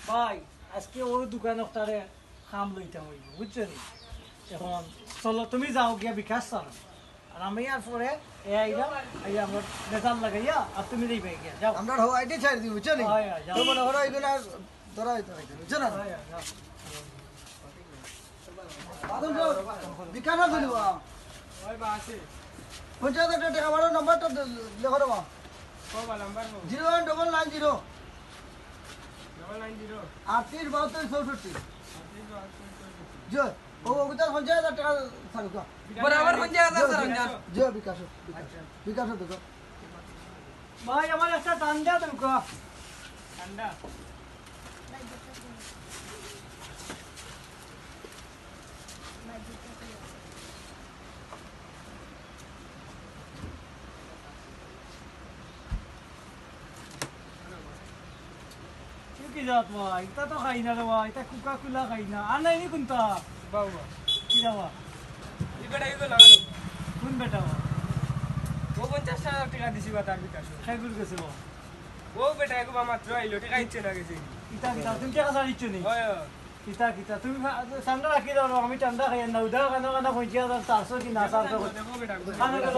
ভাই আজকে ওর দোকান ওটারে খাম লইতে হইব বুঝছো নি এখন চলো তুমি যাও গিয়া বিকাশ চাল আর আমি আর পরে এ আইলাম আইয়া আমার বেজাল লাগাইয়া আর তুমি দিবে গিয়া যাও আমরা হো আইডি ছাড় দিই বুঝছো নি হয় হয় যাও তো মনে করো এগুলো আর ধরা হইতে পারে বুঝছো না হয় হয় যাও বাদল যাও বিকানা দিলু ওই বা আছে 50,000 টাকা বাড়ো নাম্বারটা লেখো রে বা কবা নাম্বার কো 01990 990 3872 जो ओ उधर 50,000 টাকা থাকো बराबर 50,000 सर अंजा जो বিকাশ বিকাশ দেখো ভাই আমার একটা টান দাও তুমি কো ঠান্ডা কি যাত ভাই এটা তো খাই না রে ভাই এটা কোকা কোলা খাই না আর নাই নি কোনটা বাবা কি যাওয়া ইবেটা ইগো লাগানো কোন বেটা ও 50,000 টাকা দিছি বা তার বিকাশ খাই গুল গেছে ও বেটা এগো মাত্র আইলো টাকা ইচ্ছে না গেছে কিতা কিতা তুমি টাকা ছাড়িচ্ছ নি হয় কিতা কিতা তুমি ঠান্ডা রাখি দাও আমি ঠান্ডা খাই না উদা কানা কানা 50,400 কি না 400 দেখো বেটা খানা গেল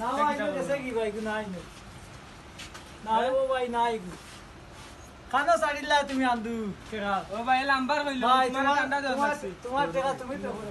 না ভাই তো গেছে কি ভাই কো নাই না রে ও ভাই নাই খানা ছাড়িলা তুমি আন্দু কেরা ও ভাই নাম্বার হইলো ভাই তোমার ঠান্ডা জল তোমার টাকা তুমি তো করে